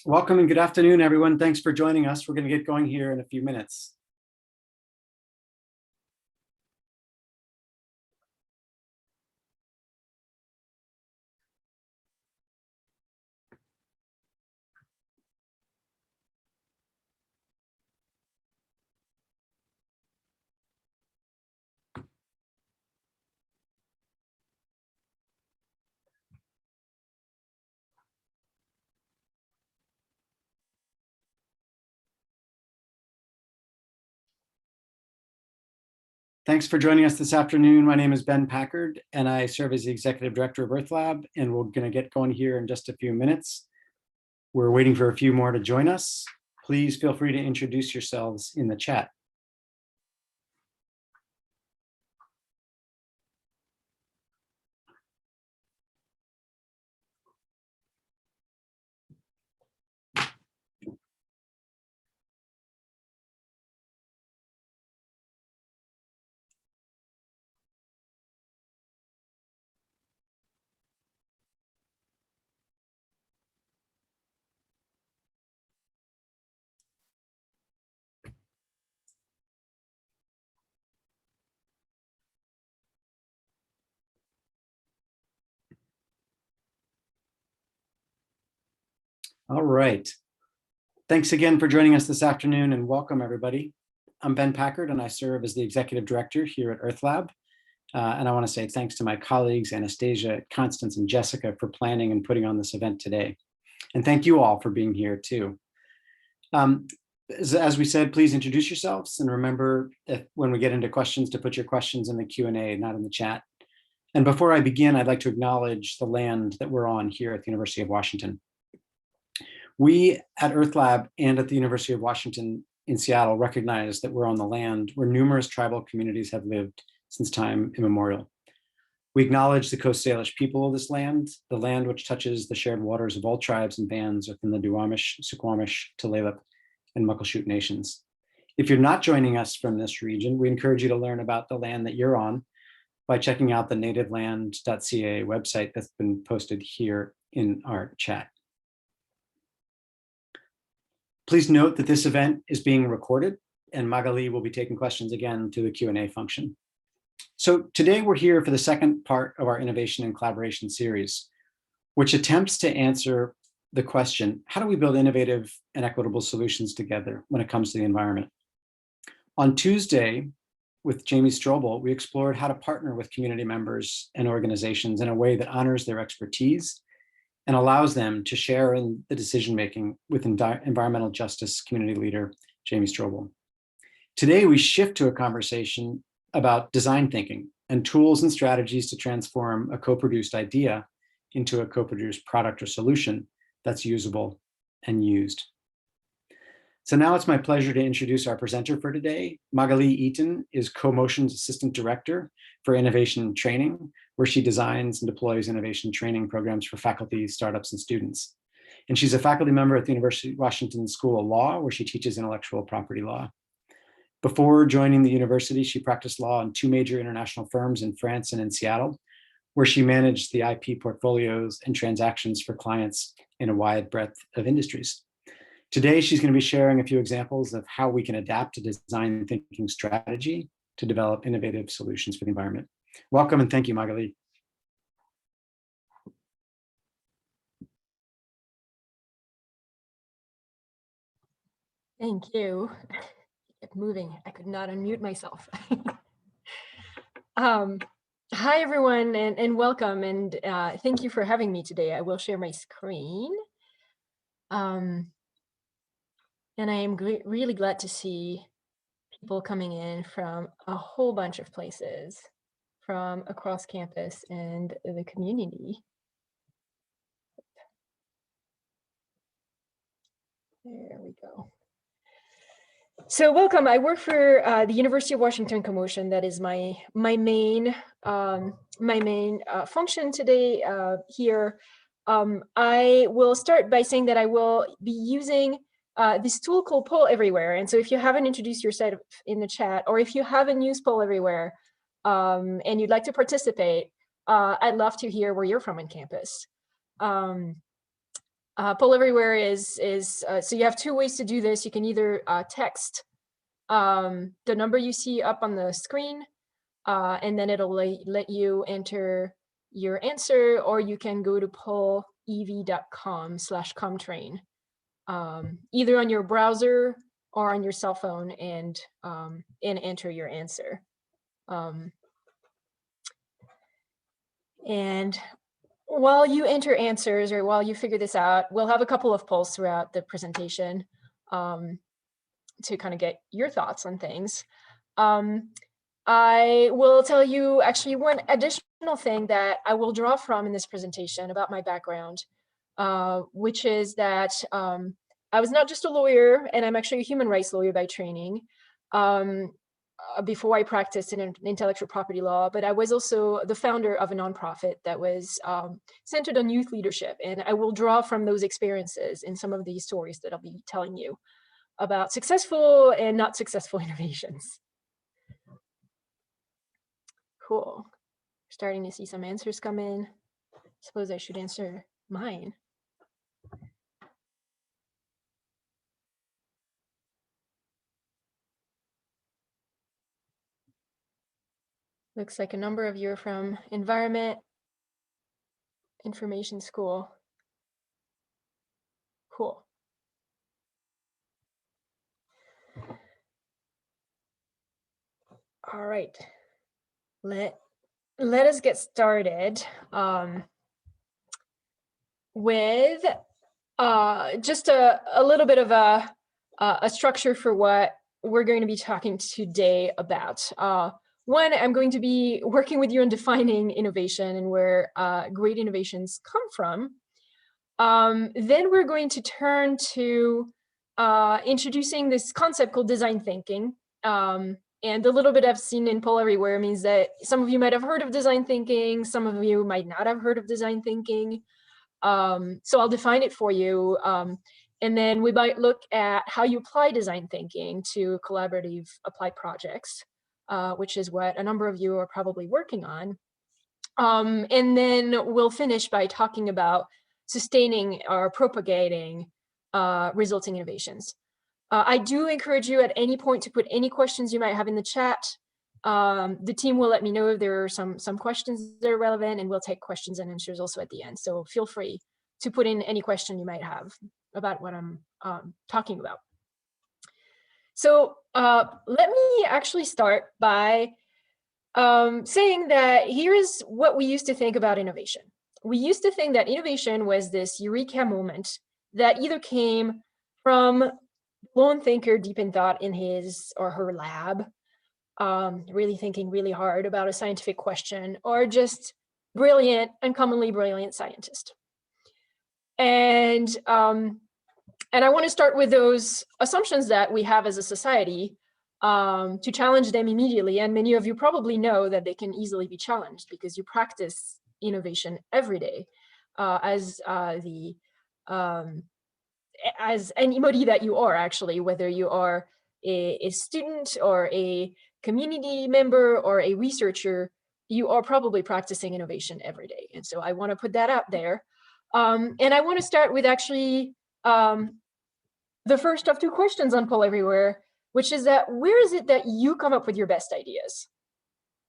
Welcome and good afternoon, everyone. Thanks for joining us. We're going to get going here in a few minutes. Thanks for joining us this afternoon. My name is Ben Packard, and I serve as the Executive Director of Earth Lab, and we're going to get going here in just a few minutes. We're waiting for a few more to join us. Please feel free to introduce yourselves in the chat. All right. Thanks again for joining us this afternoon and welcome everybody. I'm Ben Packard and I serve as the Executive Director here at Earth Lab. And I want to say thanks to my colleagues, Anastasia, Constance, and Jessica for planning and putting on this event today. And thank you all for being here too. As we said, please introduce yourselves and remember that when we get into questions to put your questions in the Q&A, not in the chat. And before I begin, I'd like to acknowledge the land that we're on here at the University of Washington. We at Earth Lab and at the University of Washington in Seattle recognize that we're on the land where numerous tribal communities have lived since time immemorial. We acknowledge the Coast Salish people of this land, the land which touches the shared waters of all tribes and bands within the Duwamish, Suquamish, Tulalip, and Muckleshoot nations. If you're not joining us from this region, we encourage you to learn about the land that you're on by checking out the nativeland.ca website that's been posted here in our chat. Please note that this event is being recorded and Magali will be taking questions again through the Q&A function. So today we're here for the second part of our innovation and collaboration series, which attempts to answer the question, how do we build innovative and equitable solutions together when it comes to the environment? On Tuesday, with Jamie Strobel, we explored how to partner with community members and organizations in a way that honors their expertise and allows them to share in the decision-making with environmental justice community leader, Jamie Strobel. Today, we shift to a conversation about design thinking and tools and strategies to transform a co-produced idea into a co-produced product or solution that's usable and used. So now it's my pleasure to introduce our presenter for today. Magali Eaton is CoMotion's Assistant Director for Innovation and Training, where she designs and deploys innovation training programs for faculty, startups, and students. And she's a faculty member at the University of Washington School of Law, where she teaches intellectual property law. Before joining the university, she practiced law in two major international firms in France and in Seattle, where she managed the IP portfolios and transactions for clients in a wide breadth of industries. Today, she's going to be sharing a few examples of how we can adapt a design thinking strategy to develop innovative solutions for the environment. Welcome and thank you, Magali. Thank you. Kept moving. I could not unmute myself. Hi, everyone, and welcome. And thank you for having me today. I will share my screen. And I am really glad to see people coming in from a whole bunch of places, from across campus and the community. There we go. So welcome. I work for the University of Washington CoMotion. That is my main function today here. I will start by saying that I will be using this tool called Poll Everywhere. And so if you haven't introduced yourself in the chat, or if you haven't used Poll Everywhere and you'd like to participate, I'd love to hear where you're from on campus. Poll Everywhere is so you have two ways to do this. You can either text the number you see up on the screen, and then it'll let you enter your answer, or you can go to pollev.com/comtrain, either on your browser or on your cell phone, and enter your answer. And while you enter answers, or while you figure this out, we'll have a couple of polls throughout the presentation to kind of get your thoughts on things. I will tell you actually one additional thing that I will draw from in this presentation about my background, which is that I was not just a lawyer, and I'm actually a human rights lawyer by training. Before I practiced in intellectual property law, but I was also the founder of a nonprofit that was centered on youth leadership. And I will draw from those experiences in some of these stories that I'll be telling you about successful and not successful innovations. Cool. Starting to see some answers come in. Suppose I should answer mine. Looks like a number of you are from Environment Information School. Cool. All right. Let us get started with just a little bit of a structure for what we're going to be talking today about. One, I'm going to be working with you on defining innovation and where great innovations come from. Then we're going to turn to introducing this concept called design thinking. And the little bit I've seen in Poll Everywhere means that some of you might have heard of design thinking, some of you might not have heard of design thinking. So I'll define it for you. And then we might look at how you apply design thinking to collaborative applied projects, which is what a number of you are probably working on. And then we'll finish by talking about sustaining or propagating resulting innovations. I do encourage you at any point to put any questions you might have in the chat. The team will let me know if there are some questions that are relevant, and we'll take questions and answers also at the end. So feel free to put in any question you might have about what I'm talking about. So let me actually start by saying that here is what we used to think about innovation. We used to think that innovation was this eureka moment that either came from lone thinker deep in thought in his or her lab, really thinking really hard about a scientific question, or just brilliant, uncommonly brilliant scientist. And I want to start with those assumptions that we have as a society to challenge them immediately. And many of you probably know that they can easily be challenged because you practice innovation every day as anybody that you are, actually, whether you are a student or a community member or a researcher, you are probably practicing innovation every day. And so I want to put that out there. And I want to start with actually the first of two questions on Poll Everywhere, which is that where is it that you come up with your best ideas?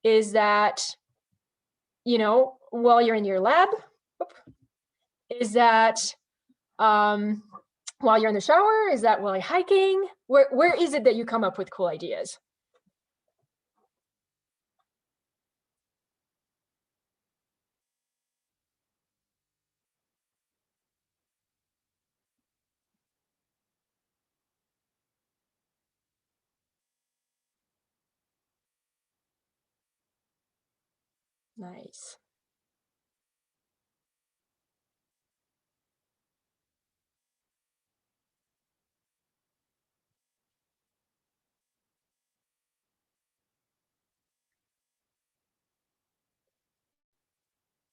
Is that, you know, while you're in your lab? Is that while you're in the shower? Is that while you're hiking? Where is it that you come up with cool ideas? Nice.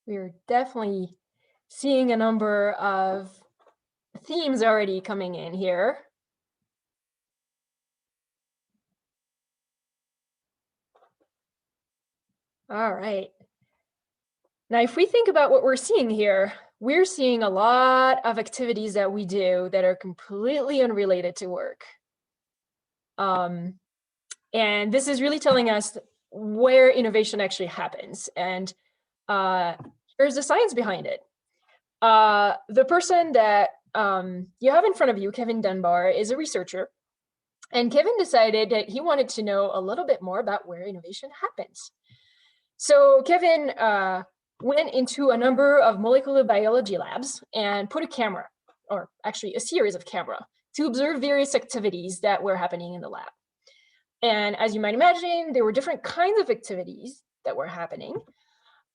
We're definitely seeing a number of themes already coming in here. All right. Now, if we think about what we're seeing here, we're seeing a lot of activities that we do that are completely unrelated to work. And this is really telling us where innovation actually happens. And here's the science behind it. The person that you have in front of you, Kevin Dunbar, is a researcher. And Kevin decided that he wanted to know a little bit more about where innovation happens. So Kevin went into a number of molecular biology labs and put a camera, or actually a series of camera, to observe various activities that were happening in the lab. And as you might imagine, there were different kinds of activities that were happening.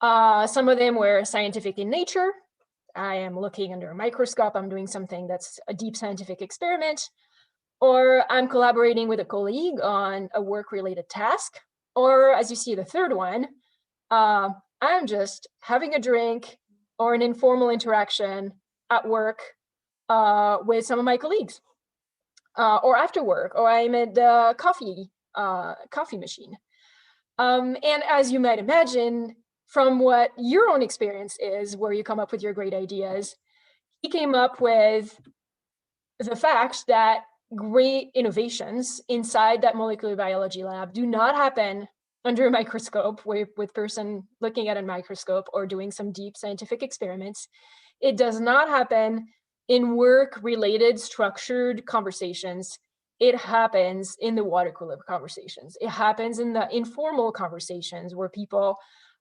Some of them were scientific in nature. I am looking under a microscope. I'm doing something that's a deep scientific experiment. Or I'm collaborating with a colleague on a work-related task. Or as you see, the third one, I'm just having a drink or an informal interaction at work with some of my colleagues. Or after work, or I'm at the coffee machine. And as you might imagine, from what your own experience is, where you come up with your great ideas, he came up with the fact that great innovations inside that molecular biology lab do not happen under a microscope with person looking at a microscope or doing some deep scientific experiments. It does not happen in work-related structured conversations. It happens in the water cooler conversations. It happens in the informal conversations where people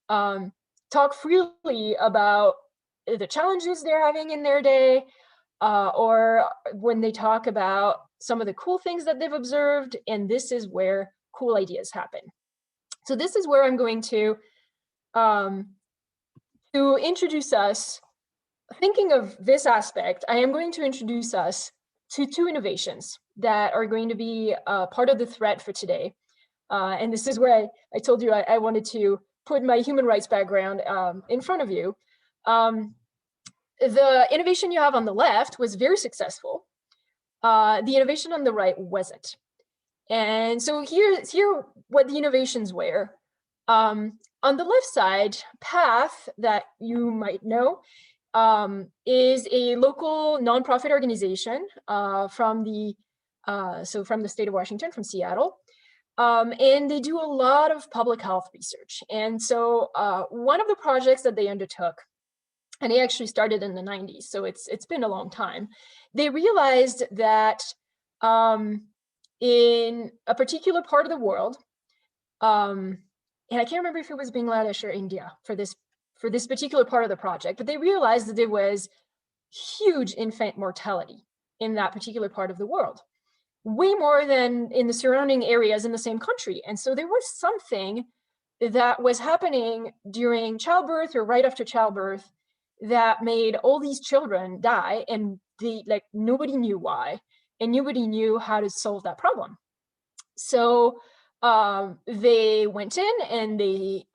talk freely about the challenges they're having in their day, or when they talk about some of the cool things that they've observed, and this is where cool ideas happen. So this is where I'm going to introduce us. Thinking of this aspect, I am going to introduce us to two innovations that are going to be part of the thread for today. And this is where I told you I wanted to put my human rights background in front of you. The innovation you have on the left was very successful. The innovation on the right wasn't. And so here what the innovations were. On the left side, PATH, that you might know, is a local nonprofit organization from the state of Washington, from Seattle. And they do a lot of public health research. And so one of the projects that they undertook, and they actually started in the 90s, so it's been a long time, they realized that in a particular part of the world, and I can't remember if it was Bangladesh or India for this particular part of the project, but they realized that there was huge infant mortality in that particular part of the world, way more than in the surrounding areas in the same country. And so there was something that was happening during childbirth or right after childbirth that made all these children die, and nobody knew why, and nobody knew how to solve that problem. So they went in and they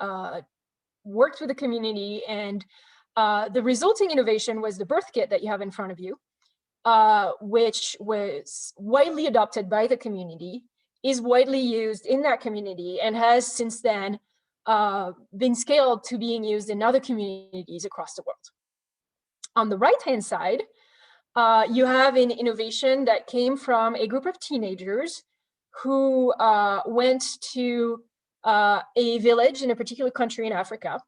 worked with the community, and the resulting innovation was the birth kit that you have in front of you, which was widely adopted by the community, is widely used in that community, and has since then been scaled to being used in other communities across the world. On the right-hand side, you have an innovation that came from a group of teenagers who went to a village in a particular country in Africa.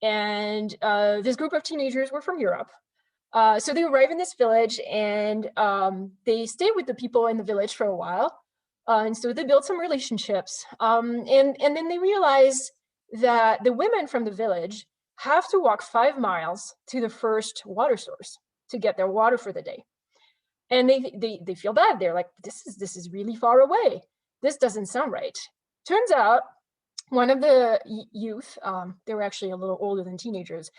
And this group of teenagers were from Europe. So they arrive in this village, and they stay with the people in the village for a while. And so they build some relationships. And then they realize that the women from the village have to walk 5 miles to the first water source to get their water for the day. And they feel bad. They're like, this is really far away. This doesn't sound right. Turns out one of the youth, they were actually a little older than teenagers.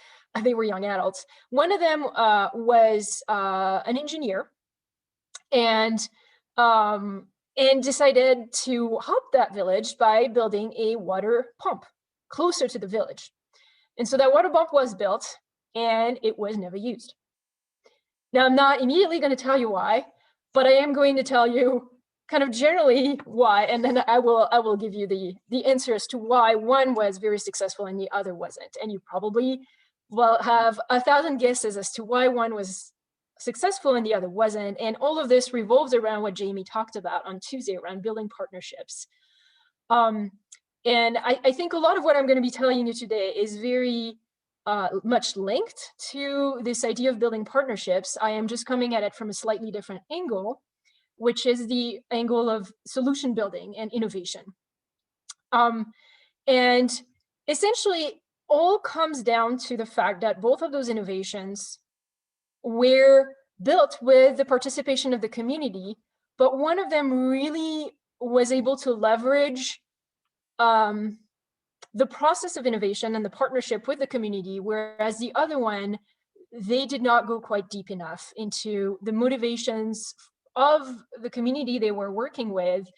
They were young adults. One of them was an engineer, and decided to help that village by building a water pump closer to the village. And so that water pump was built, and it was never used. Now, I'm not immediately going to tell you why, but I am going to tell you kind of generally why, and then I will give you the answer as to why one was very successful and the other wasn't. And you probably will have 1,000 guesses as to why one was successful and the other wasn't. And all of this revolves around what Jamie talked about on Tuesday around building partnerships. And I think a lot of what I'm going to be telling you today is very much linked to this idea of building partnerships. I am just coming at it from a slightly different angle, which is the angle of solution building and innovation. And essentially, all comes down to the fact that both of those innovations were built with the participation of the community, but one of them really was able to leverage the process of innovation and the partnership with the community, whereas the other one, they did not go quite deep enough into the motivations of the community they were working with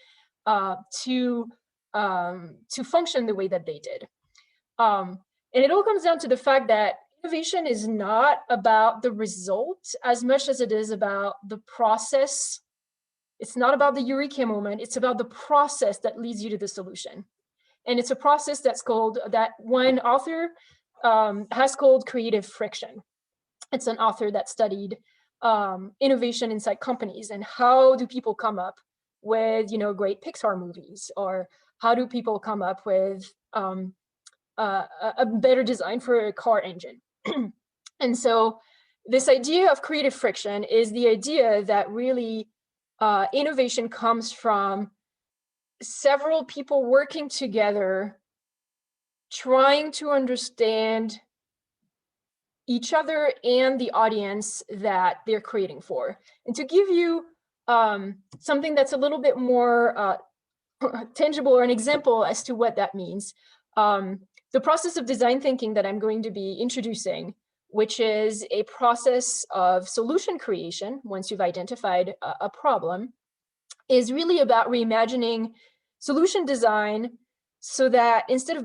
to function the way that they did. And it all comes down to the fact that innovation is not about the result as much as it is about the process. It's not about the eureka moment. It's about the process that leads you to the solution. And it's a process that's called, that one author has called creative friction. It's an author that studied innovation inside companies and how do people come up with, great Pixar movies, or how do people come up with a better design for a car engine. And so this idea of creative friction is the idea that really innovation comes from several people working together, trying to understand each other and the audience that they're creating for. And to give you something that's a little bit more tangible, or an example as to what that means, the process of design thinking that I'm going to be introducing, which is a process of solution creation once you've identified a problem, is really about reimagining solution design so that instead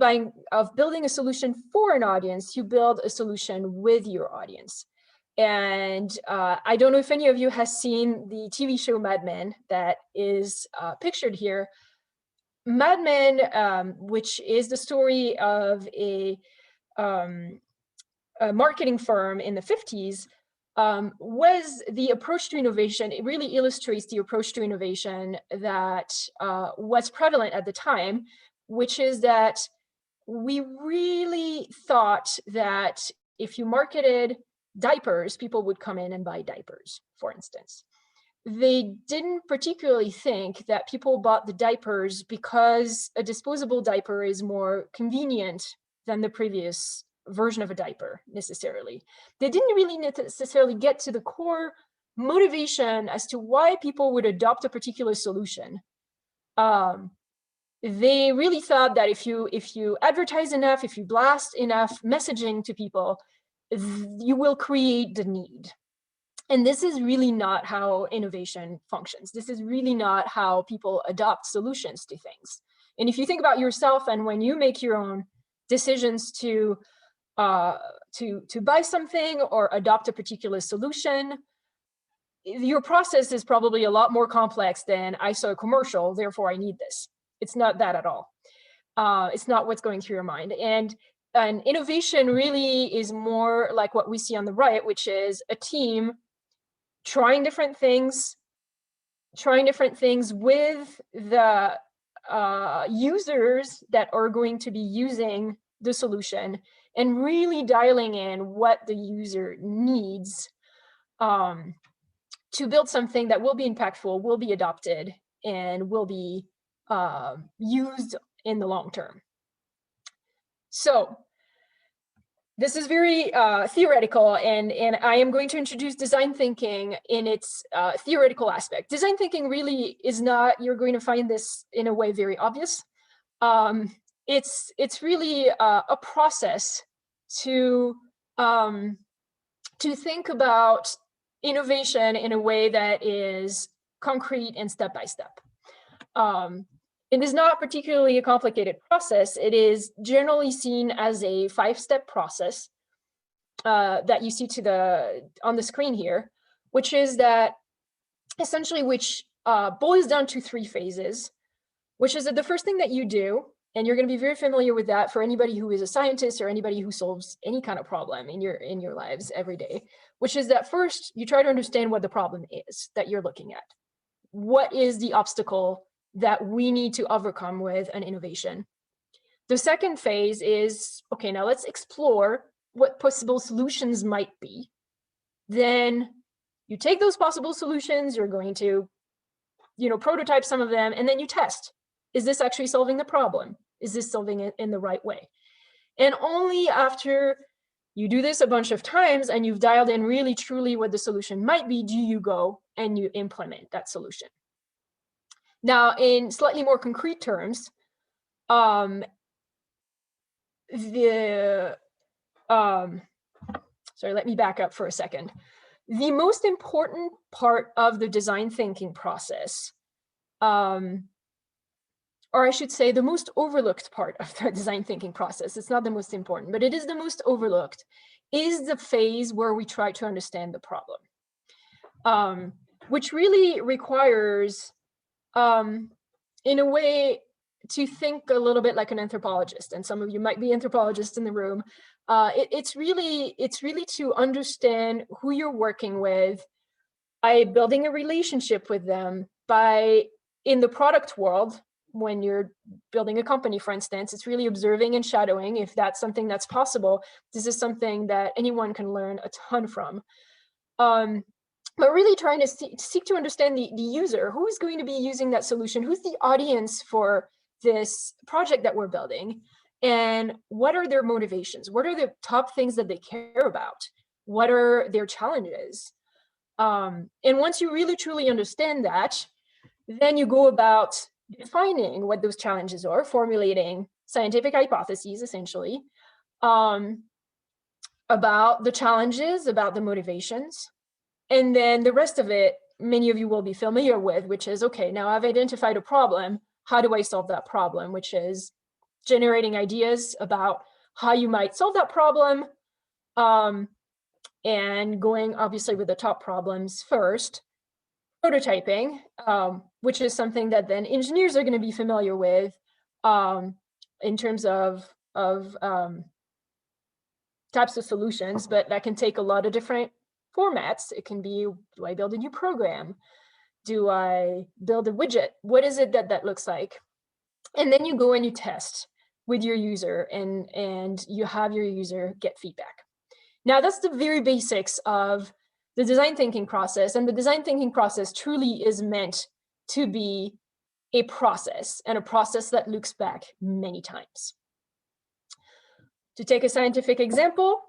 of building a solution for an audience, you build a solution with your audience. And I don't know if any of you has seen the TV show Mad Men that is pictured here. Mad Men, which is the story of a marketing firm in the 50s, was the approach to innovation. It really illustrates the approach to innovation that was prevalent at the time, which is that we really thought that if you marketed diapers, people would come in and buy diapers, for instance. They didn't particularly think that people bought the diapers because a disposable diaper is more convenient than the previous version of a diaper, necessarily. They didn't really necessarily get to the core motivation as to why people would adopt a particular solution. They really thought that if you advertise enough, if you blast enough messaging to people, you will create the need. And this is really not how innovation functions. This is really not how people adopt solutions to things. And if you think about yourself, and when you make your own decisions to buy something or adopt a particular solution, your process is probably a lot more complex than I saw a commercial, therefore I need this. It's not that at all. It's not what's going through your mind. And innovation really is more like what we see on the right, which is a team trying different things with the users that are going to be using the solution, and really dialing in what the user needs to build something that will be impactful, will be adopted, and will be used in the long term. So this is very theoretical, and I am going to introduce design thinking in its theoretical aspect. Design thinking really is not, you're going to find this in a way very obvious. It's really a process to think about innovation in a way that is concrete and step by step. It is not particularly a complicated process. It is generally seen as a 5-step process that you see on the screen here, which is that essentially, which boils down to 3 phases, which is that the first thing that you do And you're going to be very familiar with that for anybody who is a scientist or anybody who solves any kind of problem in your lives every day, which is that first you try to understand what the problem is that you're looking at. What is the obstacle that we need to overcome with an innovation? The second phase is, okay, now let's explore what possible solutions might be. Then you take those possible solutions, you're going to, prototype some of them, and then you test. Is this actually solving the problem? Is this solving it in the right way? And only after you do this a bunch of times and you've dialed in really truly what the solution might be, do you go and you implement that solution. Now, in slightly more concrete terms, sorry, let me back up for a second. The most important part of the design thinking process, or I should say the most overlooked part of the design thinking process, it's not the most important, but it is the most overlooked, is the phase where we try to understand the problem, which really requires, in a way, to think a little bit like an anthropologist, and some of you might be anthropologists in the room. It's really to understand who you're working with by building a relationship with them. By, in the product world, when you're building a company, for instance, it's really observing and shadowing. If that's something that's possible, this is something that anyone can learn a ton from. But really trying to seek to understand the user, who's going to be using that solution, who's the audience for this project that we're building, and what are their motivations? What are the top things that they care about? What are their challenges? And once you really truly understand that, then you go about defining what those challenges are, formulating scientific hypotheses, essentially, about the challenges, about the motivations. And then the rest of it, many of you will be familiar with, which is, okay, now I've identified a problem. How do I solve that problem? Which is generating ideas about how you might solve that problem, and going obviously with the top problems first. Prototyping, which is something that then engineers are going to be familiar with, in terms of types of solutions, but that can take a lot of different formats. It can be, do I build a new program? Do I build a widget? What is it that looks like? And then you go and you test with your user, and you have your user get feedback. Now, that's the very basics of the design thinking process, and the design thinking process truly is meant to be a process, and a process that looks back many times. To take a scientific example,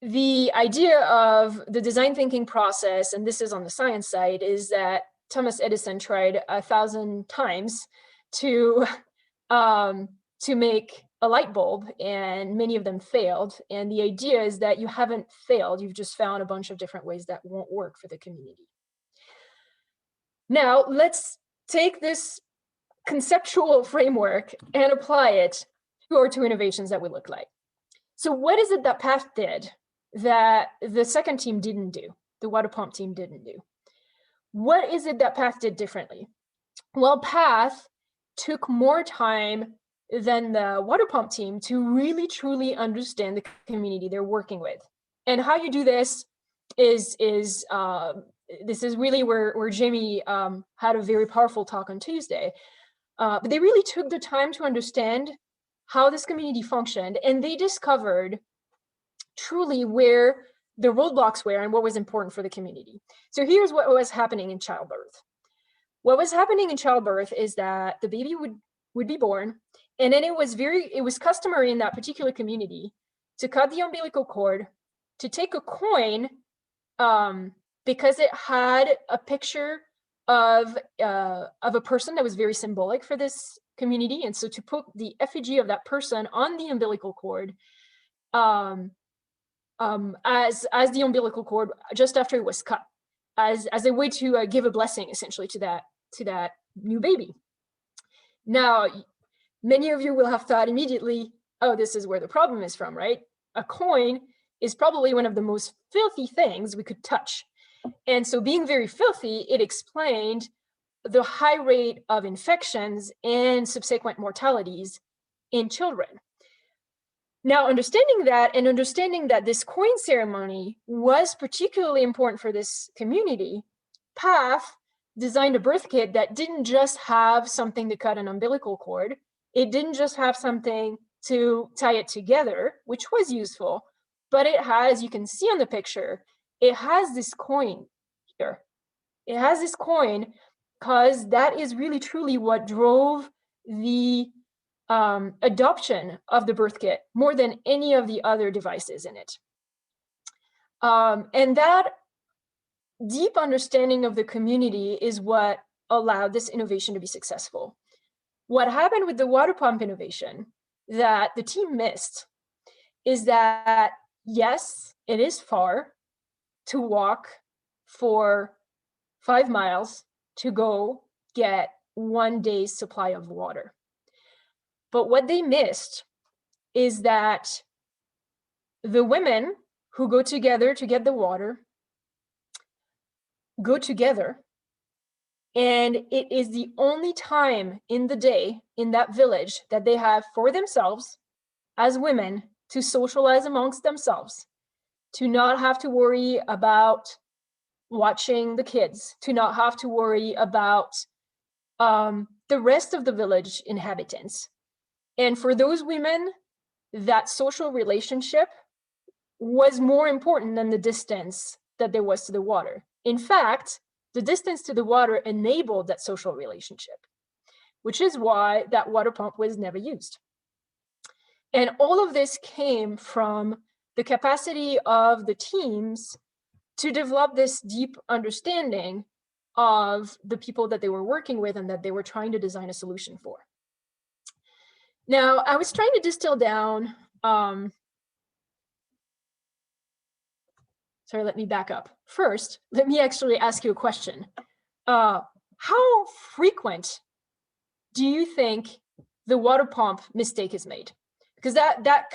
the idea of the design thinking process, and this is on the science side, is that Thomas Edison tried 1,000 times to make a light bulb, and many of them failed. And the idea is that you haven't failed, you've just found a bunch of different ways that won't work for the community. Now, let's take this conceptual framework and apply it to our two innovations that we look like. So what is it that PATH did that the second team didn't do, the water pump team didn't do? What is it that PATH did differently? Well, PATH took more time than the water pump team to really truly understand the community they're working with. And how you do this is really where Jamie had a very powerful talk on Tuesday. But they really took the time to understand how this community functioned, and they discovered truly where the roadblocks were and what was important for the community. So here's what was happening in childbirth. What was happening in childbirth is that the baby would be born, and then it was customary in that particular community to cut the umbilical cord, to take a coin, because it had a picture of a person that was very symbolic for this community, and so to put the effigy of that person on the umbilical cord, as the umbilical cord just after it was cut, as a way to give a blessing essentially to that new baby. Now, many of you will have thought immediately, oh, this is where the problem is from, right? A coin is probably one of the most filthy things we could touch. And so being very filthy, it explained the high rate of infections and subsequent mortalities in children. Now, understanding that and understanding that this coin ceremony was particularly important for this community, PATH designed a birth kit that didn't just have something to cut an umbilical cord. It didn't just have something to tie it together, which was useful, but it has, you can see on the picture, it has this coin here. It has this coin because that is really truly what drove the adoption of the birth kit more than any of the other devices in it. And that deep understanding of the community is what allowed this innovation to be successful. What happened with the water pump innovation that the team missed is that, yes, it is far to walk for 5 miles to go get 1 day's supply of water. But what they missed is that the women who go together to get the water go together, and it is the only time in the day in that village that they have for themselves as women to socialize amongst themselves, to not have to worry about watching the kids, to not have to worry about the rest of the village inhabitants. And for those women, that social relationship was more important than the distance that there was to the water. In fact, the distance to the water enabled that social relationship, which is why that water pump was never used. And all of this came from the capacity of the teams to develop this deep understanding of the people that they were working with and that they were trying to design a solution for. Now, I was trying to distill down, sorry, let me back up. First, let me actually ask you a question. How frequent do you think the water pump mistake is made? Because that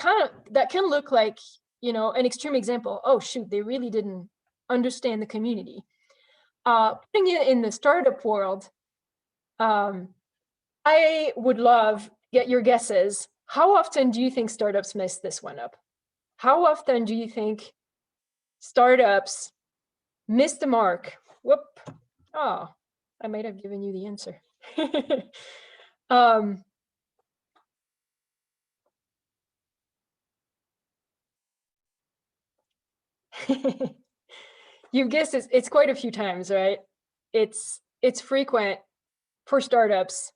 can look like, you know, an extreme example. Oh shoot, they really didn't understand the community. Putting it in the startup world, I would love get your guesses. How often do you think startups mess this one up? How often do you think startups miss the mark? Whoop. Oh, I might have given you the answer. You guessed it's quite a few times, right? It's frequent for startups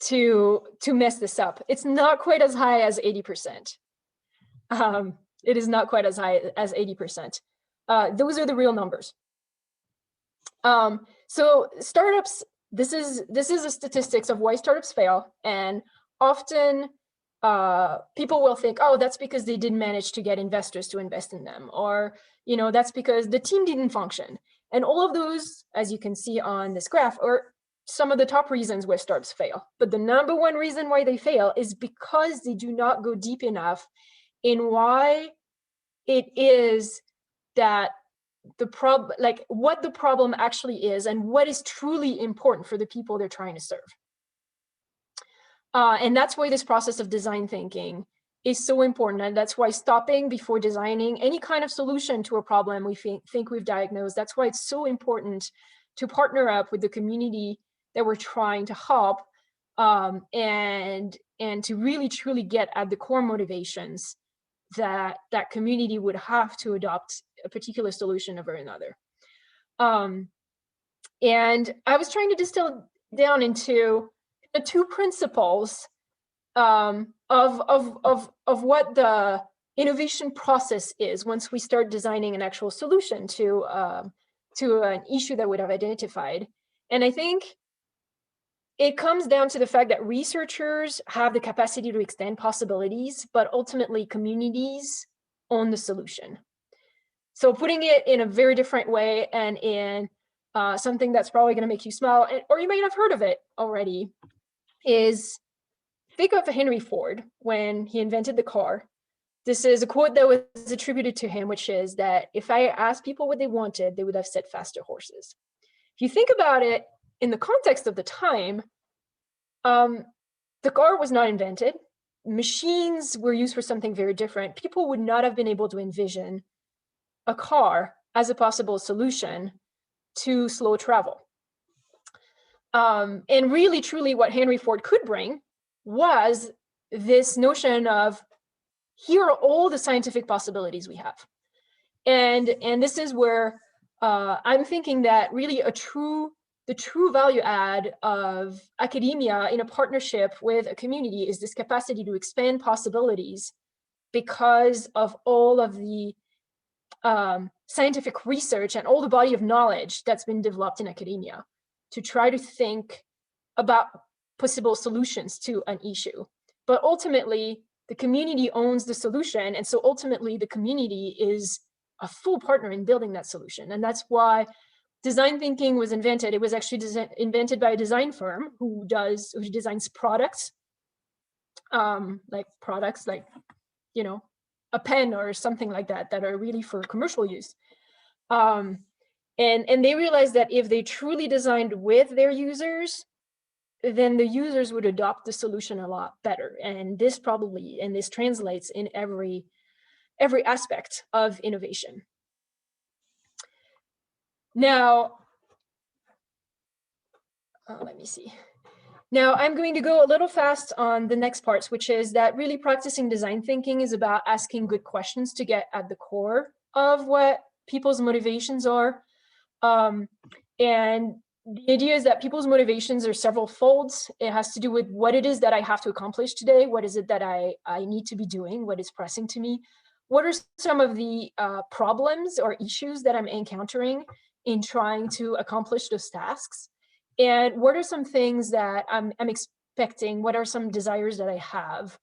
to mess this up. It's not quite as high as 80%. It is not quite as high as 80%. Those are the real numbers. So startups, this is the statistics of why startups fail, and often people will think, oh, that's because they didn't manage to get investors to invest in them, or you know, that's because the team didn't function. And all of those, as you can see on this graph, are some of the top reasons where startups fail. But the number one reason why they fail is because they do not go deep enough in why it is that the problem, like what the problem actually is and what is truly important for the people they're trying to serve. And that's why this process of design thinking is so important. And that's why stopping before designing any kind of solution to a problem we think we've diagnosed, that's why it's so important to partner up with the community that we're trying to help, and to really truly get at the core motivations that community would have to adopt a particular solution over another. And I was trying to distill down into the 2 principles of what the innovation process is once we start designing an actual solution to an issue that we'd have identified. And I think it comes down to the fact that researchers have the capacity to extend possibilities, but ultimately communities own the solution. So putting it in a very different way, and in something that's probably going to make you smile, or you might have heard of it already, is think of Henry Ford when he invented the car. This is a quote that was attributed to him, which is that if I asked people what they wanted, they would have said faster horses. If you think about it, in the context of the time, the car was not invented. Machines were used for something very different. People would not have been able to envision a car as a possible solution to slow travel. And really, truly, what Henry Ford could bring was this notion of, here are all the scientific possibilities we have. And this is where I'm thinking that really the true value add of academia in a partnership with a community is this capacity to expand possibilities because of all of the scientific research and all the body of knowledge that's been developed in academia to try to think about possible solutions to an issue. But ultimately, the community owns the solution. And so ultimately, the community is a full partner in building that solution. And that's why design thinking was invented. It was actually invented by a design firm who designs products, like, you know, a pen or something like that are really for commercial use. And they realized that if they truly designed with their users, then the users would adopt the solution a lot better. And this translates in every aspect of innovation. Now, let me see. Now I'm going to go a little fast on the next parts, which is that really practicing design thinking is about asking good questions to get at the core of what people's motivations are. And the idea is that people's motivations are several folds. It has to do with what it is that I have to accomplish today. What is it that I need to be doing? What is pressing to me? What are some of the problems or issues that I'm encountering in trying to accomplish those tasks? And what are some things that I'm expecting? What are some desires that I have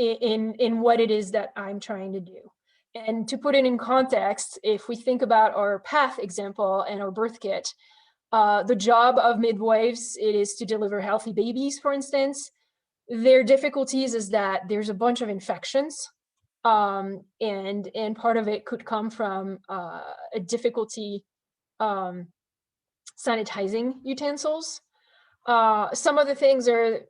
in what it is that I'm trying to do? And to put it in context, if we think about our path example and our birth kit, the job of midwives, it is to deliver healthy babies, for instance. Their difficulties is that there's a bunch of infections, and part of it could come from a difficulty sanitizing utensils. Some of the things are,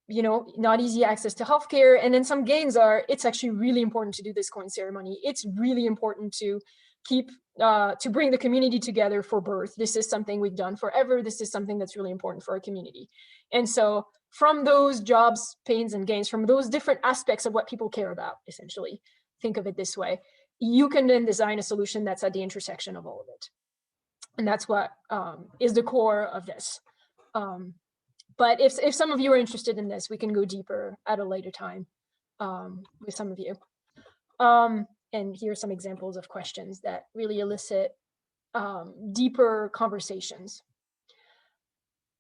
not easy access to healthcare. And then some gains are, it's actually really important to do this coin ceremony. It's really important to keep, to bring the community together for birth. This is something we've done forever. This is something that's really important for our community. And so from those jobs, pains, and gains, from those different aspects of what people care about, essentially, think of it this way, you can then design a solution that's at the intersection of all of it. And that's what is the core of this. But if some of you are interested in this, we can go deeper at a later time with some of you. And here are some examples of questions that really elicit deeper conversations.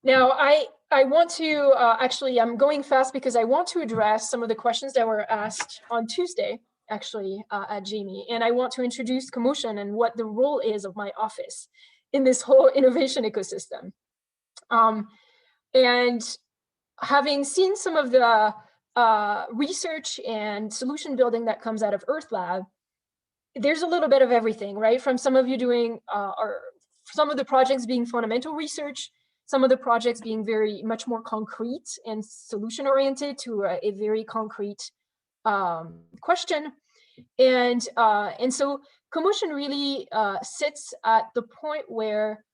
Now, I want to, actually, I'm going fast because I want to address some of the questions that were asked on Tuesday, actually, at Jamie. And I want to introduce CoMotion and what the role is of my office in this whole innovation ecosystem. And having seen some of the research and solution building that comes out of Earth Lab, there's a little bit of everything, right? From some of you doing, or some of the projects being fundamental research, some of the projects being very much more concrete and solution oriented to a very concrete question. And so CoMotion really sits at the point where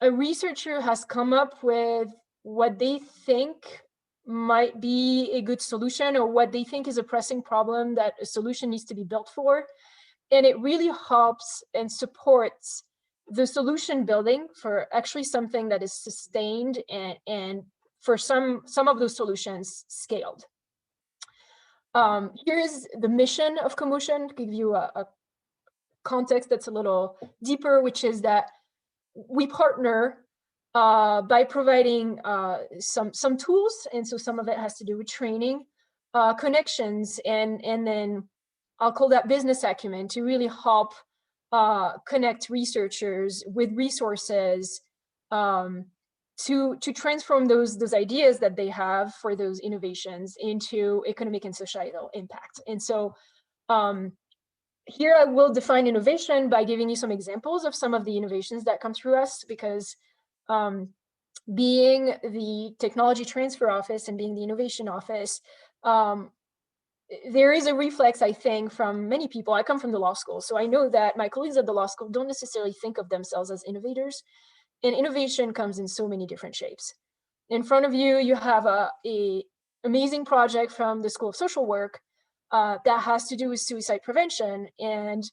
a researcher has come up with what they think might be a good solution or what they think is a pressing problem that a solution needs to be built for. And it really helps and supports the solution building for actually something that is sustained and for some of those solutions scaled. Here is the mission of CoMotion, to give you a context that's a little deeper, which is that we partner by providing some tools, and so some of it has to do with training, connections, and then I'll call that business acumen to really help connect researchers with resources to transform those ideas that they have for those innovations into economic and societal impact. And so here I will define innovation by giving you some examples of some of the innovations that come through us, because being the technology transfer office and being the innovation office, there is a reflex, I think, from many people. I come from the law school, so I know that my colleagues at the law school don't necessarily think of themselves as innovators. And innovation comes in so many different shapes. In front of you, you have a amazing project from the School of Social Work that has to do with suicide prevention. And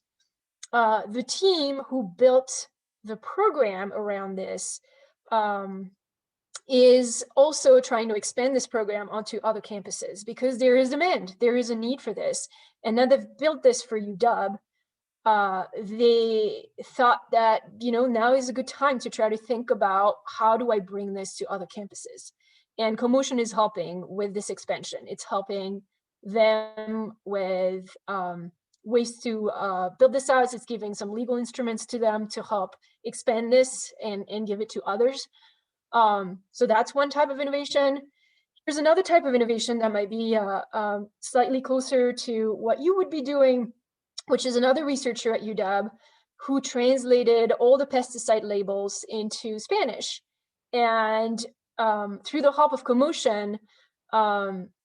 the team who built the program around this is also trying to expand this program onto other campuses, because there is demand, there is a need for this. And now they've built this for UW. They thought that, now is a good time to try to think about, how do I bring this to other campuses? And CoMotion is helping with this expansion. It's helping them with ways to build this out. It's giving some legal instruments to them to help expand this and give it to others. So that's one type of innovation. There's another type of innovation that might be slightly closer to what you would be doing, which is another researcher at UW who translated all the pesticide labels into Spanish. And through the help of CoMotion,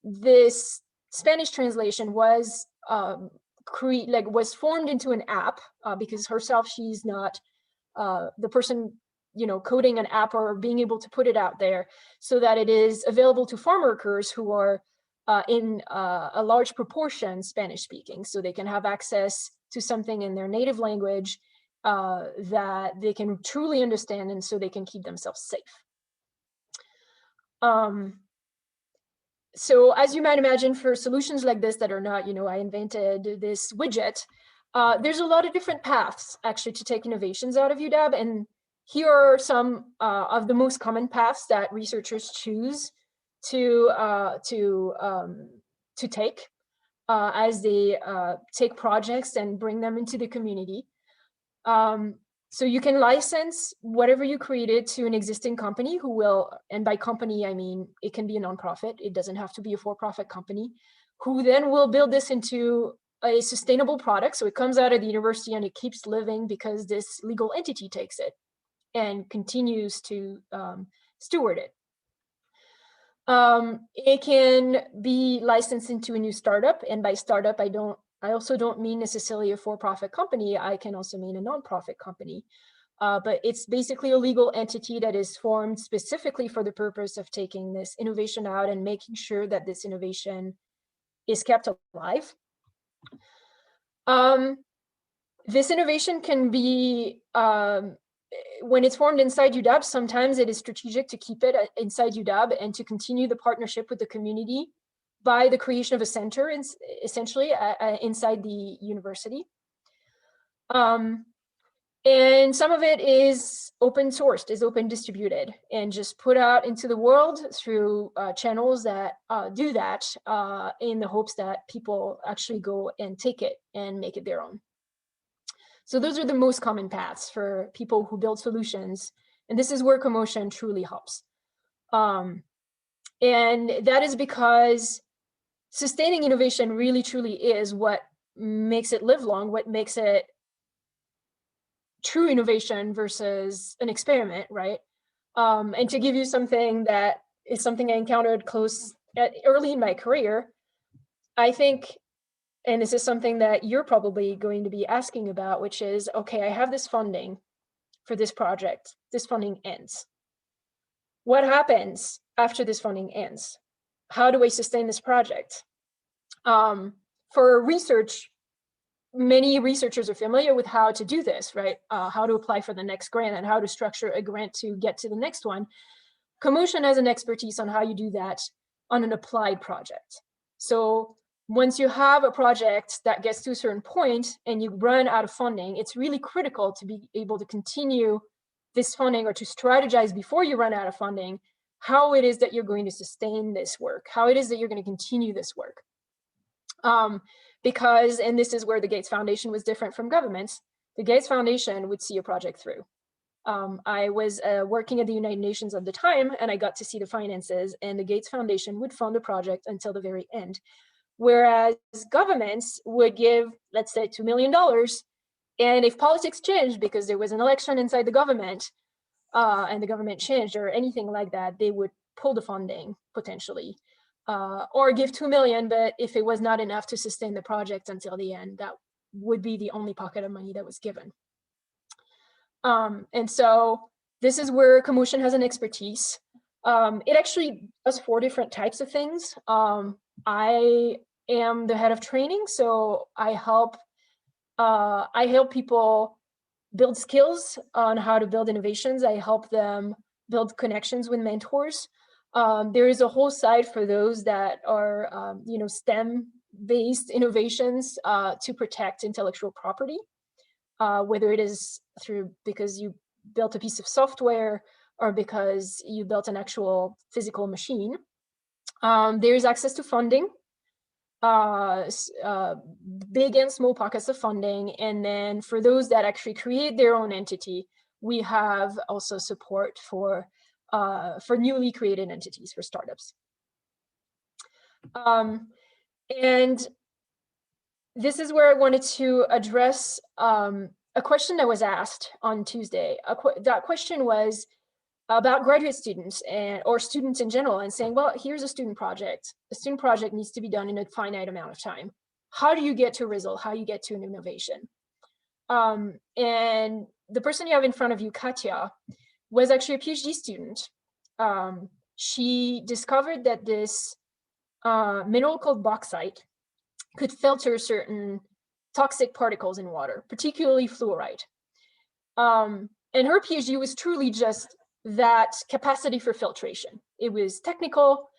this Spanish translation was was formed into an app, because herself, she's not the person coding an app or being able to put it out there, so that it is available to farm workers who are in a large proportion Spanish speaking, so they can have access to something in their native language that they can truly understand, and so they can keep themselves safe. So as you might imagine, for solutions like this that are not, I invented this widget, there's a lot of different paths actually to take innovations out of UW. And here are some of the most common paths that researchers choose to take as they take projects and bring them into the community. So you can license whatever you created to an existing company who will, and by company, I mean, it can be a nonprofit. It doesn't have to be a for-profit company, who then will build this into a sustainable product. So it comes out of the university and it keeps living because this legal entity takes it and continues to steward it. It can be licensed into a new startup, and by startup, I also don't mean necessarily a for-profit company. I can also mean a nonprofit company, but it's basically a legal entity that is formed specifically for the purpose of taking this innovation out and making sure that this innovation is kept alive. This innovation can be, when it's formed inside UW, sometimes it is strategic to keep it inside UW and to continue the partnership with the community by the creation of a center, essentially inside the university. And some of it is open sourced, is open distributed, and just put out into the world through channels that do that in the hopes that people actually go and take it and make it their own. So those are the most common paths for people who build solutions. And this is where CoMotion truly helps. And that is because sustaining innovation really truly is what makes it live long, what makes it true innovation versus an experiment, right? And to give you something that is something I encountered early in my career, I think, and this is something that you're probably going to be asking about, which is, okay, I have this funding for this project. This funding ends. What happens after this funding ends? How do I sustain this project? For research, many researchers are familiar with how to do this, right? How to apply for the next grant and how to structure a grant to get to the next one. CoMotion has an expertise on how you do that on an applied project. So once you have a project that gets to a certain point and you run out of funding, it's really critical to be able to continue this funding, or to strategize before you run out of funding, how it is that you're going to sustain this work, how it is that you're going to continue this work. Because, and this is where the Gates Foundation was different from governments, the Gates Foundation would see a project through. I was working at the United Nations at the time, and I got to see the finances, and the Gates Foundation would fund a project until the very end. whereas governments would give, let's say, $2 million. And if politics changed because there was an election inside the government and the government changed or anything like that, they would pull the funding potentially, or give 2 million, but if it was not enough to sustain the project until the end, that would be the only pocket of money that was given. And so this is where CoMotion has an expertise. It actually does 4 different types of things. I am the head of training, so I help people build skills on how to build innovations. I help them build connections with mentors. There is a whole side for those that are, STEM-based innovations to protect intellectual property, whether it is because you built a piece of software or because you built an actual physical machine. There's access to funding, big and small pockets of funding. And then for those that actually create their own entity, we have also support for newly created entities, for startups. And this is where I wanted to address a question that was asked on Tuesday. That question was about graduate students or students in general, and saying, well, here's a student project. A student project needs to be done in a finite amount of time. How do you get to a result? How do you get to an innovation? And the person you have in front of you, Katya, was actually a PhD student. She discovered that this mineral called bauxite could filter certain toxic particles in water, particularly fluoride. And her PhD was truly just that capacity for filtration. It was technical.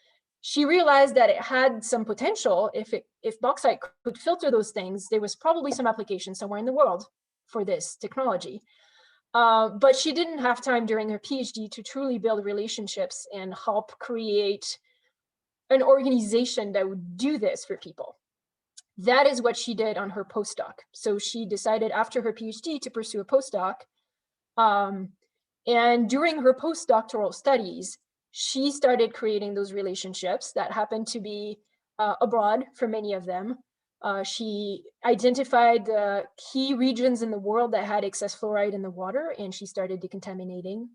She realized that it had some potential. If bauxite could filter those things, there was probably some application somewhere in the world for this technology. But she didn't have time during her PhD to truly build relationships and help create an organization that would do this for people. That is what she did on her postdoc. So she decided after her PhD to pursue a postdoc. And during her postdoctoral studies, she started creating those relationships that happened to be abroad for many of them. She identified the key regions in the world that had excess fluoride in the water, and she started decontaminating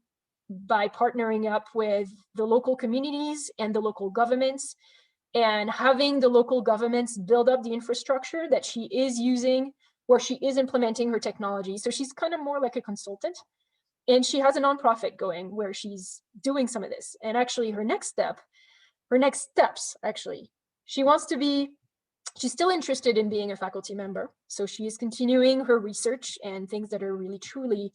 by partnering up with the local communities and the local governments, and having the local governments build up the infrastructure that she is using, where she is implementing her technology. So she's kind of more like a consultant. And she has a nonprofit going where she's doing some of this. And actually her next steps, actually, she's still interested in being a faculty member. So she is continuing her research and things that are really truly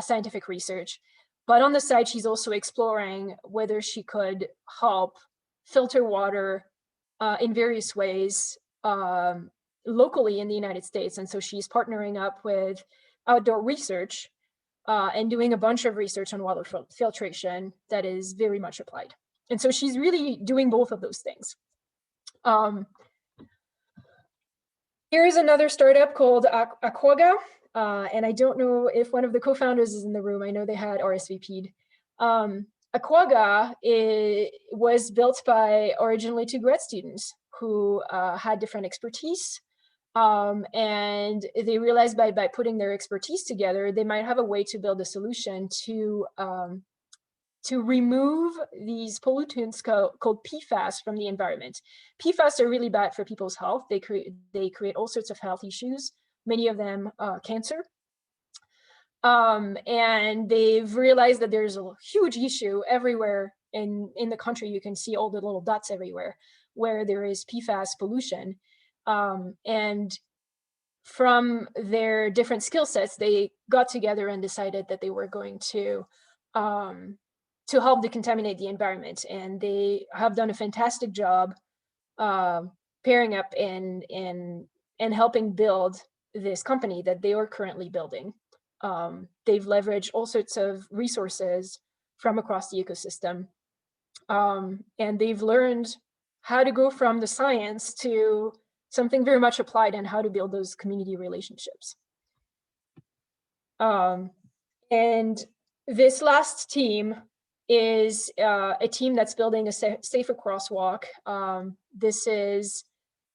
scientific research. But on the side, she's also exploring whether she could help filter water in various ways locally in the United States. And so she's partnering up with outdoor research and doing a bunch of research on water filtration that is very much applied. And so she's really doing both of those things. Here's another startup called Akwaga. And I don't know if one of the co-founders is in the room. I know they had RSVP'd. Akwaga was built by originally 2 grad students who had different expertise. And they realized by putting their expertise together, they might have a way to build a solution to remove these pollutants called PFAS from the environment. PFAS are really bad for people's health. They create all sorts of health issues, many of them cancer. And they've realized that there's a huge issue everywhere in the country. You can see all the little dots everywhere where there is PFAS pollution. And from their different skill sets, they got together and decided that they were going to help decontaminate the environment. And they have done a fantastic job pairing up and helping build this company that they are currently building. They've leveraged all sorts of resources from across the ecosystem. And they've learned how to go from the science to something very much applied and how to build those community relationships. And this last team is a team that's building a safer crosswalk. This is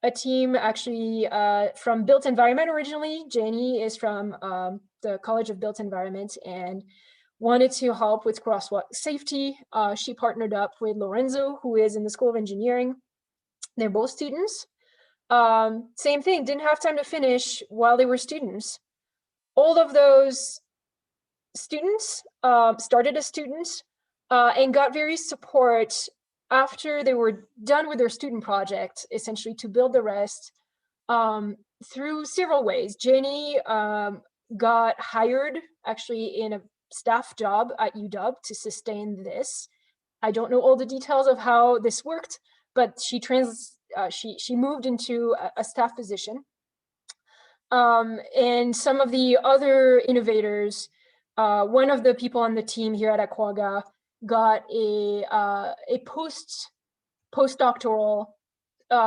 a team actually from Built Environment originally. Jenny is from the College of Built Environment and wanted to help with crosswalk safety. She partnered up with Lorenzo, who is in the School of Engineering. They're both students. Same thing, didn't have time to finish while they were students. All of those students started as students and got various support after they were done with their student project, essentially to build the rest through several ways. Jenny got hired actually in a staff job at UW to sustain this. I don't know all the details of how this worked, but she moved into a staff position. And some of the other innovators, one of the people on the team here at Akwaga got a postdoctoral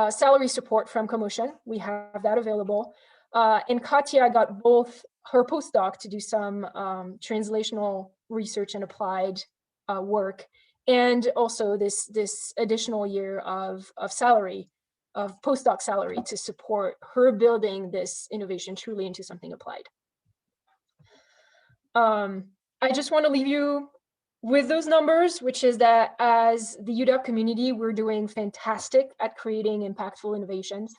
salary support from CoMotion. We have that available. And Katya got both her postdoc to do some translational research and applied work, and also this additional year of salary, of postdoc salary to support her building this innovation truly into something applied. I just want to leave you with those numbers, which is that as the UW community, we're doing fantastic at creating impactful innovations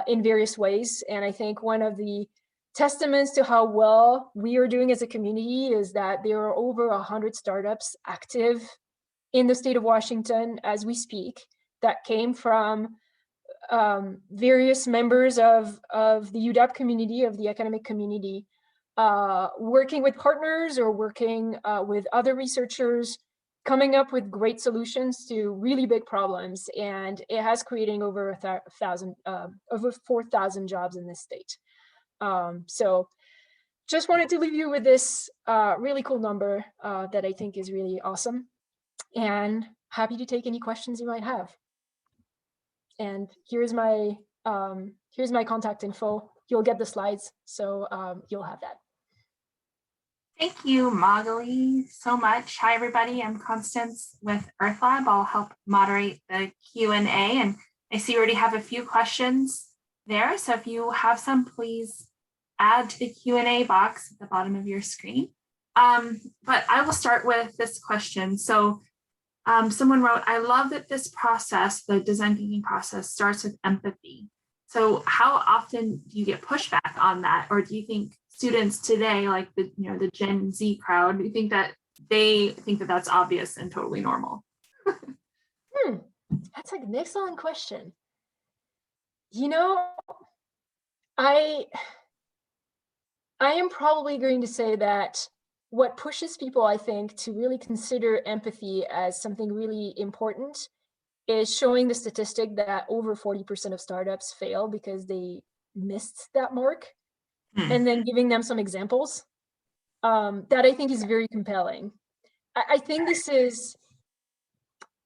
in various ways. And I think one of the testaments to how well we are doing as a community is that there are over 100 startups active in the state of Washington as we speak that came from various members of the UW community, of the academic community, working with partners or working with other researchers, coming up with great solutions to really big problems. And it has created over over 4,000 jobs in this state. So just wanted to leave you with this really cool number that I think is really awesome, and happy to take any questions you might have. And here's my contact info. You'll get the slides, so you'll have that. Thank you, Magali, so much. Hi, everybody. I'm Constance with EarthLab. I'll help moderate the Q&A, and I see you already have a few questions there. So if you have some, please add to the Q&A box at the bottom of your screen. But I will start with this question. So someone wrote, I love that this process, the design thinking process, starts with empathy. So how often do you get pushback on that? Or do you think students today, like the Gen Z crowd, do you think that they think that that's obvious and totally normal? That's an excellent question. You know, I am probably going to say that what pushes people, I think, to really consider empathy as something really important is showing the statistic that over 40% of startups fail because they missed that mark, and then giving them some examples that I think is very compelling. I think this is,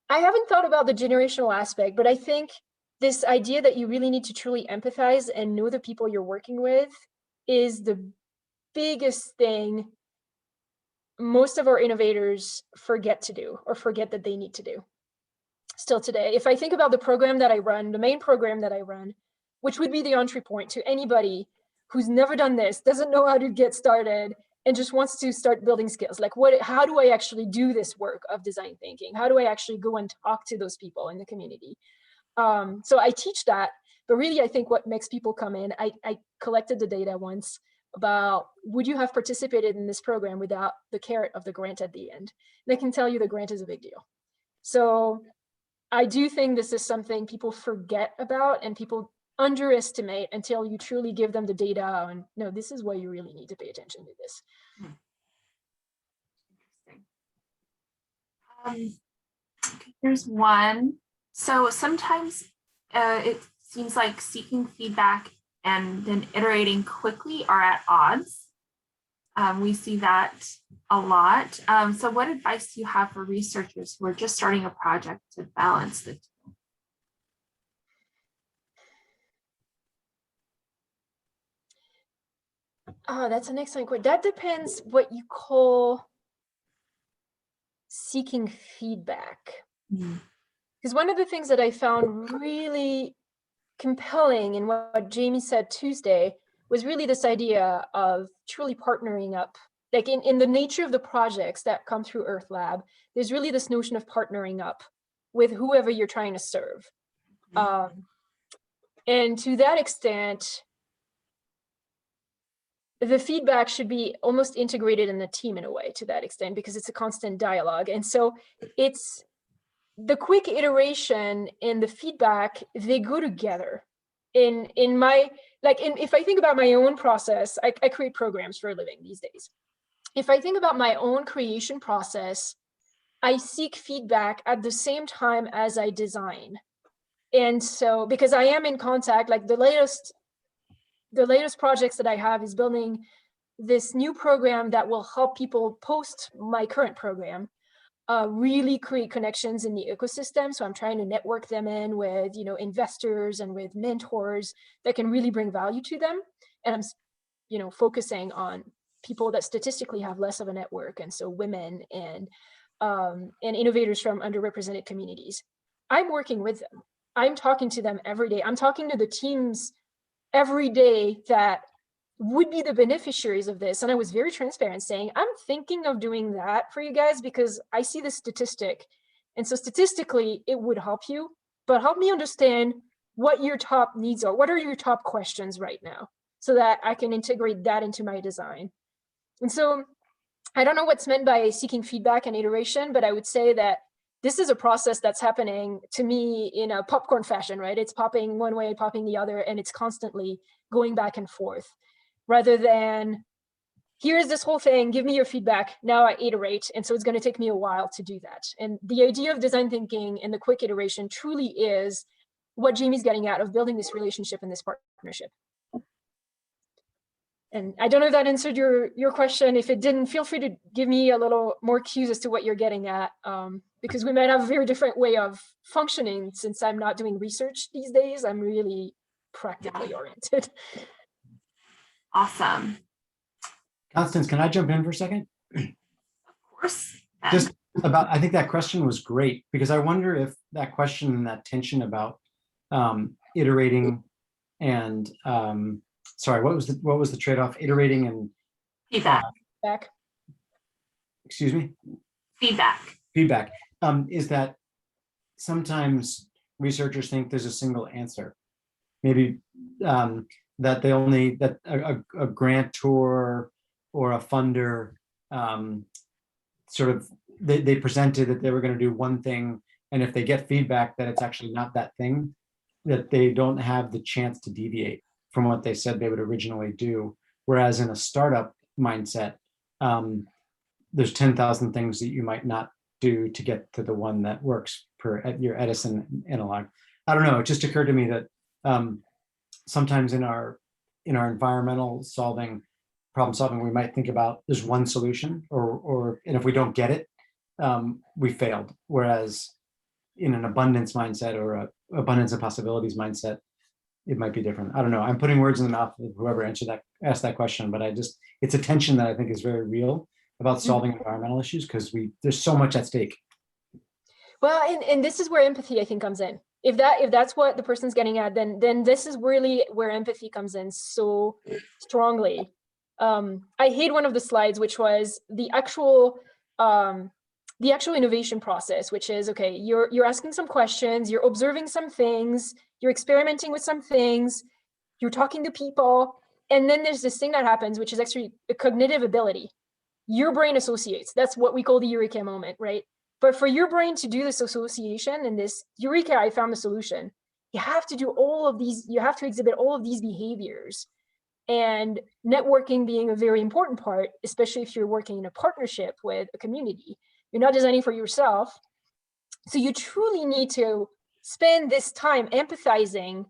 I haven't thought about the generational aspect, but I think this idea that you really need to truly empathize and know the people you're working with is the biggest thing most of our innovators forget to do, or forget that they need to do still today. If I think about the program that I run, the main program that I run, which would be the entry point to anybody who's never done this, doesn't know how to get started, and just wants to start building skills. Like, how do I actually do this work of design thinking? How do I actually go and talk to those people in the community? So I teach that, but really I think what makes people come in, I collected the data once about, would you have participated in this program without the carrot of the grant at the end? And I can tell you the grant is a big deal. So I do think this is something people forget about and people underestimate until you truly give them the data and no, this is why you really need to pay attention to this. Interesting. Here's one. So sometimes it seems like seeking feedback and then iterating quickly are at odds. We see that a lot. So what advice do you have for researchers who are just starting a project to balance the two? Oh, that's an excellent question. That depends what you call seeking feedback. Because one of the things that I found really compelling in what Jamie said Tuesday was really this idea of truly partnering up. Like in the nature of the projects that come through Earth Lab, there's really this notion of partnering up with whoever you're trying to serve. And to that extent, the feedback should be almost integrated in the team in a way to that extent, because it's a constant dialogue. And so it's the quick iteration and the feedback, they go together. If I think about my own process, I create programs for a living these days. If I think about my own creation process, I seek feedback at the same time as I design. And so, because I am in contact, like the latest projects that I have is building this new program that will help people post my current program, really create connections in the ecosystem. So I'm trying to network them in with, investors and with mentors that can really bring value to them. And I'm, focusing on people that statistically have less of a network. And so women and innovators from underrepresented communities. I'm working with them. I'm talking to them every day. I'm talking to the teams every day that would be the beneficiaries of this. And I was very transparent saying, I'm thinking of doing that for you guys because I see the statistic. And so statistically, it would help you, but help me understand what your top needs are. What are your top questions right now so that I can integrate that into my design? And so I don't know what's meant by seeking feedback and iteration, but I would say that this is a process that's happening to me in a popcorn fashion, right? It's popping one way, popping the other, and it's constantly going back and forth rather than here's this whole thing, give me your feedback, now I iterate. And so it's going to take me a while to do that. And the idea of design thinking and the quick iteration truly is what Jamie's getting at of building this relationship and this partnership. And I don't know if that answered your question. If it didn't, feel free to give me a little more cues as to what you're getting at, because we might have a very different way of functioning since I'm not doing research these days. I'm really practically oriented. Awesome. Constance, can I jump in for a second? Of course. Just about, I think that question was great because I wonder if that question and that tension about iterating and sorry, what was the trade-off? Iterating and feedback. Excuse me? Feedback. Is that sometimes researchers think there's a single answer. Maybe that a grantor or a funder sort of they presented that they were going to do one thing, and if they get feedback that it's actually not that thing, that they don't have the chance to deviate from what they said they would originally do. Whereas in a startup mindset, there's 10,000 things that you might not do to get to the one that works per your Edison analog. I don't know, it just occurred to me that sometimes in our environmental problem solving, we might think about there's one solution and if we don't get it, we failed. Whereas in an abundance mindset or a abundance of possibilities mindset, it might be different. I don't know. I'm putting words in the mouth of whoever asked that question, but it's a tension that I think is very real about solving environmental issues because there's so much at stake. Well, and this is where empathy, I think, comes in. If that's what the person's getting at, then this is really where empathy comes in so strongly. I hate one of the slides, which was the actual innovation process, which is, okay, you're asking some questions, you're observing some things, you're experimenting with some things, you're talking to people, and then there's this thing that happens, which is actually a cognitive ability. Your brain associates. That's what we call the eureka moment, right? But for your brain to do this association and this eureka, I found the solution, you have to do all of these, you have to exhibit all of these behaviors. And networking being a very important part, especially if you're working in a partnership with a community. You're not designing for yourself. So you truly need to spend this time empathizing,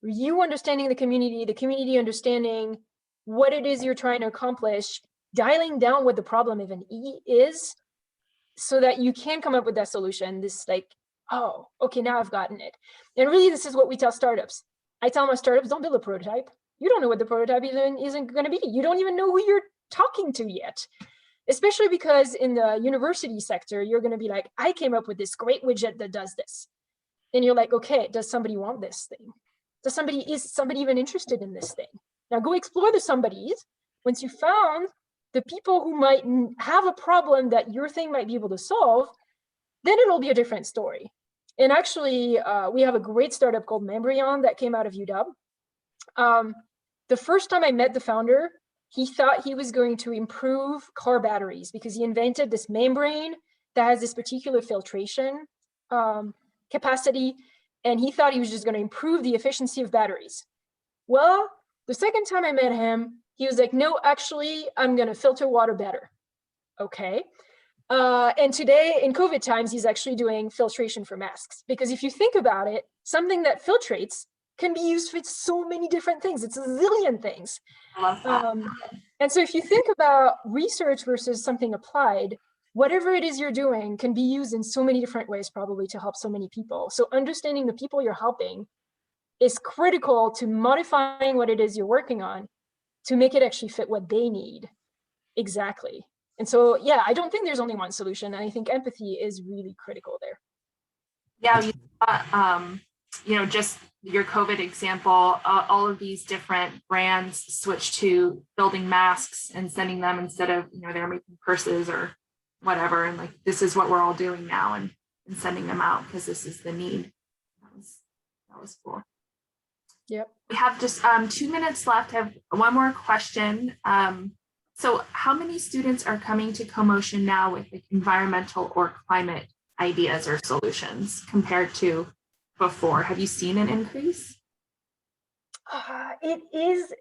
you understanding the community understanding what it is you're trying to accomplish, dialing down what the problem even is, so that you can come up with that solution. This like, oh, okay, now I've gotten it. And really, this is what we tell startups. I tell my startups, don't build a prototype. You don't know what the prototype isn't going to be. You don't even know who you're talking to yet. Especially because in the university sector, you're going to be like, I came up with this great widget that does this. And you're like, okay, does somebody want this thing? is somebody even interested in this thing? Now go explore the somebodies. Once you found the people who might have a problem that your thing might be able to solve, then it'll be a different story. And actually, we have a great startup called Membryon that came out of UW. The first time I met the founder, he thought he was going to improve car batteries because he invented this membrane that has this particular filtration capacity. And he thought he was just going to improve the efficiency of batteries. Well, the second time I met him, he was like, no, actually, I'm going to filter water better. Okay. And today in COVID times, he's actually doing filtration for masks. Because if you think about it, something that filtrates can be used for so many different things. It's a zillion things. I love that. And so if you think about research versus something applied, whatever it is you're doing can be used in so many different ways, probably to help so many people. So understanding the people you're helping is critical to modifying what it is you're working on to make it actually fit what they need. Exactly. And so, yeah, I don't think there's only one solution. And I think empathy is really critical there. Yeah, just your COVID example, all of these different brands switched to building masks and sending them instead of, they're making purses or whatever. And like, this is what we're all doing now and sending them out because this is the need. That was cool. Yep. We have just 2 minutes left. I have one more question. So how many students are coming to CoMotion now with like environmental or climate ideas or solutions compared to before? Have you seen an increase? It is,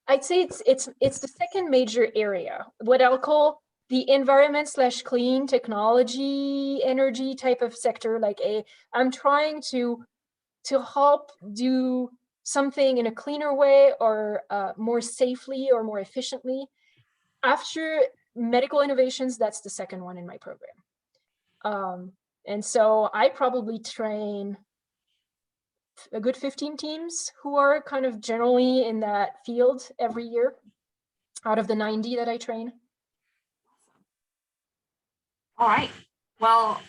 I'd say it's the second major area, what I'll call the environment/clean technology, energy type of sector. I'm trying to help do something in a cleaner way or more safely or more efficiently. After medical innovations, that's the second one in my program. And so I probably train a good 15 teams who are kind of generally in that field every year out of the 90 that I train. All right. Well,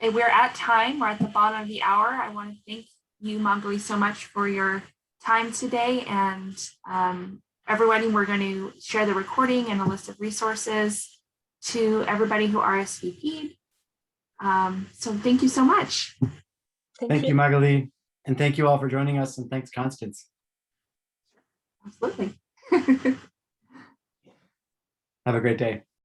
we're at time. We're at the bottom of the hour. I want to thank you, Magali, so much for your time today. And everybody, we're going to share the recording and a list of resources to everybody who RSVP'd. So thank you so much. Thank you, Magali. And thank you all for joining us. And thanks, Constance. Absolutely. Have a great day.